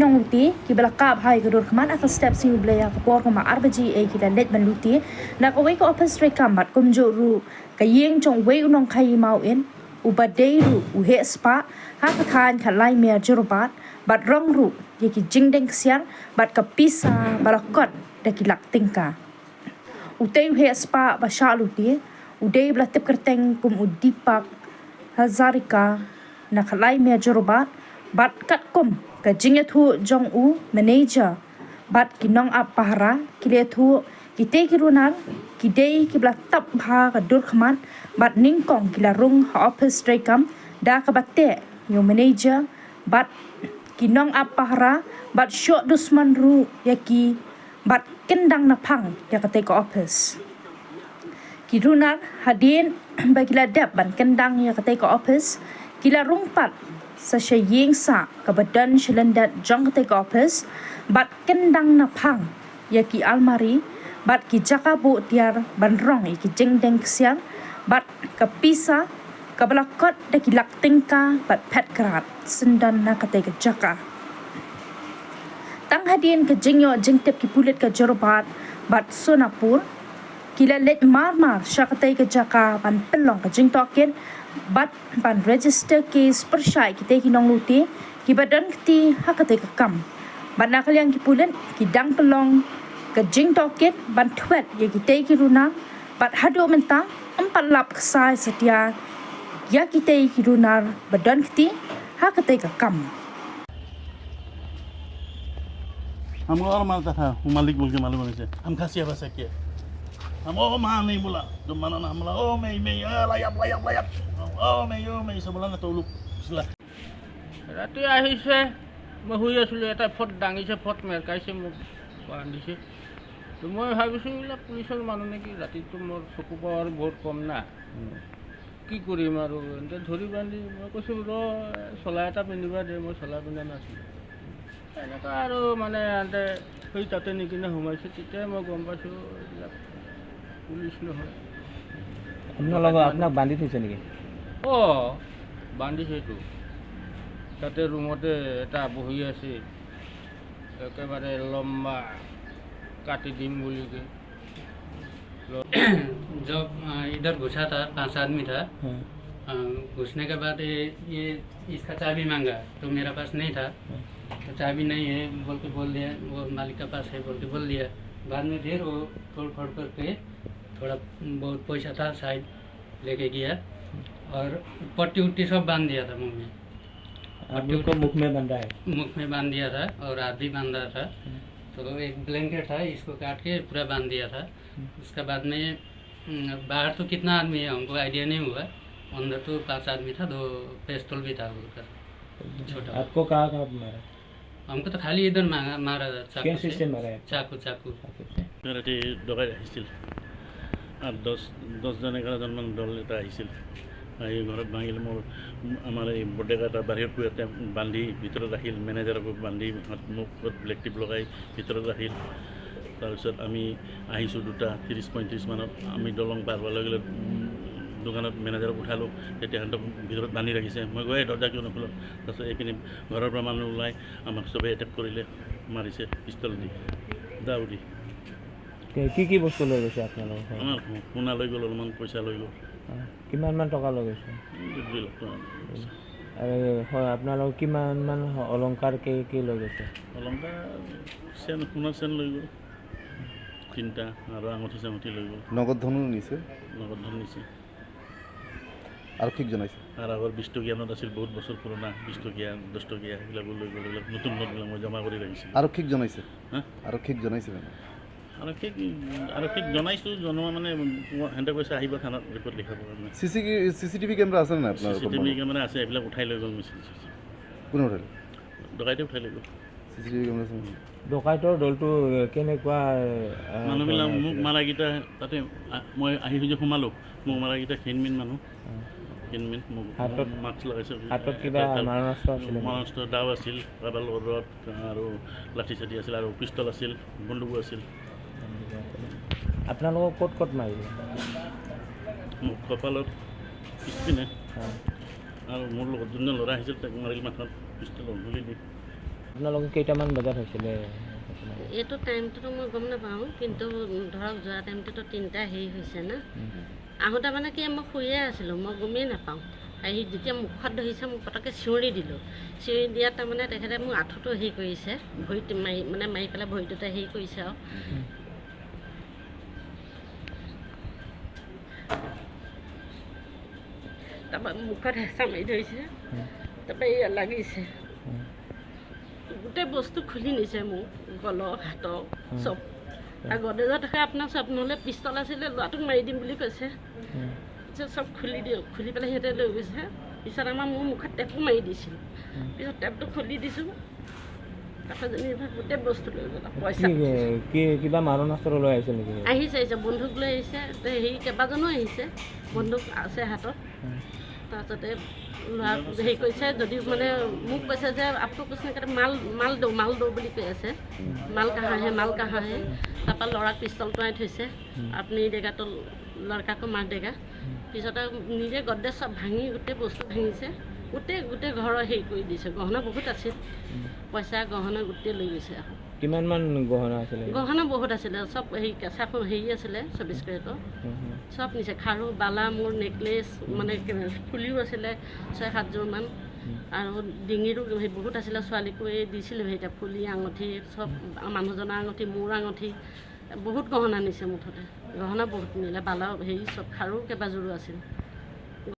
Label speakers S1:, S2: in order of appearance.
S1: nong luti ki belaka bhai gadur kman aka step sing blaya ka por ma arbaji e ki la let ban luti na ka wei ko office re kamat kum jo ru ka yeng chong wei nong khai mau in ubadei ru u he spa ha ka than kha lai me jurubat bat rong ru ye ki jingdeng sian bat ka pisa barakot da ki lak tingka utei he spa ba sha luti udei bla tip kerteng kum udipak hazarika na khalai me jurubat bat kat kum ka jinge thu jong u manager bat kinong ap pahara kile thu kite kirunar kidei kibla tap bha ka dur khman bat ningkong kila rung ha office rekam da ka batte yo manager bat kinong ap pahara bat shot dusman ru yaki bat kendang na phang ya ka te ka office kirunar hadin bagila dap ban kendang ya ka te ka office kila rung pat sa shayeng sa kabadan shilandat jong te office bat kendang na phang ya ki almari bat ki jaka bu tiar banrong ki jengdeng siang bat kapisa kabalakot da ki lak tingka bat pet krat sendan na kate ka jaka tang hadin ke jingyo jingtep ki pulit ka jorobat bat sonapur kila let mar syakate ka jaka ban pelong ka jing token bat ban register case persyai kita kinong luti ki badan kti hakate ka kam ban nakal yang ki pulen ki dang pelong ka jing toket ban twet ye kita ki runa bat hado menta 4 lap kesai setia ya kita ki runar badan kti hakate ka kam
S2: हम और मारता था वो मालिक बोल के मालूम है हम खासिया बस के हम ओ मान नहीं बोला जो माना ना हमला ओ मैं लायप ओ मैं सब बोला ना तो लोग सला
S3: राति আহিছে মই শুই আছিলোঁ এটা ফট দাঙিছে ফট মেৰকাইছে মোক বান্ধিছে তো মই ভাবিছোঁ এইবিলাক পুলিচৰ মানুহ নেকি ৰাতিটো মোৰ চকু পাৱাৰ বহুত কম না কি কৰিম আৰু এনে ধৰি বান্ধি মই কৈছোঁ ৰ চলা এটা পিন্ধিবা দে মই চলা পিন্ধা নাছিলোঁ এনেকুৱা আৰু মানে আনতে সেই তাতে নিকিনে সোমাইছে তেতিয়া মই গম পাইছোঁ এইবিলাক পুলিচ নহয়
S4: আপোনাৰ লগত আপোনাক বান্ধি থৈছে নেকি
S3: অঁ বান্ধিছেতো তাতে ৰুমতে এটা বহি আছে একেবাৰে লম্বা काटी दिन बोली के
S5: जब इधर घुसा था 5 आदमी था घुसने के बाद ये इसका चाबी मांगा तो मेरा पास नहीं था तो चाबी नहीं है बोल दिया वो मालिक के पास है बोल के बोल दिया बाद में फिर वो तोड़ फोड़ करके थोड़ा बहुत पैसा था शायद लेके गया और पट्टी उट्टी सब बांध दिया था मुँह में
S4: पट्टी को मुख में बांधा है
S5: मुख में बांध दिया था और हाथ भी बांधा था तो एक ब्लैंकेट था इसको काट के पूरा बांध दिया था उसके बाद में बाहर तो कितना आदमी है हमको आइडिया नहीं हुआ अंदर तो 5 आदमी था 2 पिस्तौल भी था बोलकर छोटा
S4: आपको कहाँ मारा
S5: हमको तो खाली इधर मारा
S4: चाकू से मारा है
S5: चाकू
S2: ৰাতি ডকাই আহিছিল 10 জন 11 জন মান দল এটা আহিছিল আহি ঘৰত ভাঙিলে মোৰ আমাৰ এই বডেকা এটা বাহিৰত পুয়াতে বান্ধি ভিতৰত ৰাখিল মেনেজাৰকো বান্ধি মুখত ব্লেক টিপ লগাই ভিতৰত ৰাখিল তাৰপিছত আমি আহিছোঁ 2:30-35 মানত আমি দলং পাৰ হোৱাৰ লগে লগে দোকানত মেনেজাৰক উঠালোঁ তেতিয়া সিহঁতক ভিতৰত বান্ধি ৰাখিছে মই গৈ দৰ্জা কিয় নোখোলো তাৰপিছত এইখিনি ঘৰৰ পৰা মানুহ ওলাই আমাক চবেই এটেক কৰিলে মাৰিছে পিষ্টল দি দাও দি
S4: কি বস্তু লৈ গৈছে আপোনালোক
S2: আমাৰ সোণা লৈ গ'ল অলপমান পইচা লৈ গ'ল
S4: কিমান মান টকা লৈ গৈছে
S2: 2 লাখ টকা
S4: আৰু হয় আপোনালোক কিমান মান অলংকাৰ কি লৈ গৈছে
S2: অলংকাৰ সোণৰ চেন লৈ গ'ল 3টা আৰু আঙুঠি লৈ গ'ল
S6: নগদ ধনো নিছে আৰক্ষীক জনাইছে
S2: আৰু আগৰ 20 টকীয়া নোট আছিল বহুত বছৰ পুৰণা 20 টকীয়া 10 টকীয়া এইবিলাক লৈ গ'ল এইবিলাক নতুন নোটবিলাক মই জমা কৰি ৰাখিছিলোঁ
S6: আৰক্ষীক জনাইছে
S2: হা
S6: আৰক্ষীক জনাইছে
S2: আৰক্ষীক জনাইছোঁ জনোৱা মানে সিহঁতে কৈছে আহিব থানাত ৰিপৰ্ট লিখাব কাৰণে
S6: চিচিটিভি কেমেৰা আছে নাই আপোনাৰ
S2: চিচিটিভি কেমেৰা আছে এইবিলাক উঠাই লৈ গ'ল
S6: কোনে উঠালে
S2: ডকাইতে উঠাই লৈ গ'ল
S6: চিচিটিভি কেমেৰা আছে
S4: ডকাইতৰ দলটো কেনেকুৱা
S2: মানুহবিলাক মোক মাৰাকেইটা তাতে মই আহি যে সোমালোঁ মোক মাৰাকেইটা ক্ষীণমিন মানুহ মোক
S4: হাতত
S2: মাস্ক লগাইছে
S4: হাতত কিবা মাৰণাস্ত্ৰ আছিল
S2: মাৰণাস্ত্ৰ দাও আছিল কাৰোবাৰ লগত ৰড আৰু লাঠি চাঠি আছিল আৰু পিষ্টল আছিল বন্দুকো আছিল
S4: আপোনালোকক ক'ত মাৰিলে
S2: মোক কপালত পিছপিনে আৰু মোৰ লগত যোনজন ল'ৰা আহিছিল তাক মাৰিল মাথাত পিষ্টল গুলি দি
S4: আপোনালোকে কেইটামান বজাত হৈছিলে
S7: এইটো টাইমটোতো মই গম নাপাওঁ কিন্তু ধৰক যোৱা টাইমটোতো 3টা হেৰি হৈছে না আহোঁতে মানে কি মই শুয়ে আছিলোঁ মই গমেই নাপাওঁ আহি যেতিয়া মুখত ধৰিছে মোক পটককৈ চিঞৰি দিলোঁ চিঞৰি দিয়াত তাৰমানে তেখেতে মোক আঁঠুটো হেৰি কৰিছে ভৰিটো মাৰি পেলাই ভৰিটোতে হেৰি কৰিছে আৰু তাৰপৰা মুখত হেঁচা মাৰি ধৰিছে তাৰপৰা এয়া লাগিছে গোটেই বস্তু খুলি নিছে মোক গলৰ হাতৰ চব আৰু গডেজত থকা আপোনাৰ চব নহ'লে পিষ্টল আছিলে ল'ৰাটোক মাৰি দিম বুলি কৈছে চব খুলি দিওঁ খুলি পেলাই সিহঁতে লৈ গৈছে পিছত আমাৰ মোৰ মুখত টেপো মাৰি দিছিল পিছত টেপটো খুলি দিছোঁ তাৰপৰা যেনিবা গোটেই বস্তু লৈ গ'ল পইচা
S4: কিবা মাৰণাস্ত্ৰ লৈ আহিছে নেকি
S7: আহিছে বন্দুক লৈ আহিছে হেৰি কেইবাজনো আহিছে বন্দুক আছে হাতত তাৰপিছতে ল'ৰা হেৰি কৰিছে যদিও মানে মোক কৈছে যে আপোনাক কৈছে মাল দৌ বুলি কৈ আছে মাল কাহা হে তাৰপৰা ল'ৰাক পিষ্টল টৰাই থৈছে আপুনি দেগাটো লড়কাকো মাৰ দেগা পিছতে নিজে গড্ৰেজ চব ভাঙি গোটেই বস্তু ভাঙিছে গোটেই ঘৰৰ হেৰি কৰি দিছে গহনা বহুত আছিল পইচা গহনা গোটেই লৈ গৈছে আকৌ
S4: কিমানমান গহনা আছিলে
S7: গহনা বহুত আছিলে চব হেৰি কেঁচা হেৰি আছিলে 24 কেৰেটৰ চব নিছে খাৰু বালা মোৰ নেকলেছ মানে ফুলিও আছিলে 6-7যোৰমান আৰু ডিঙিৰো বহুত আছিলে ছোৱালীকো এই দিছিলোঁ এতিয়া ফুলি আঙুঠি চব মানুহজনৰ আঙুঠি মোৰ আঙুঠি বহুত গহনা নিছে মুঠতে গহনা বহুত নিলে বালা হেৰি চব খাৰু কেইবাযোৰো আছিল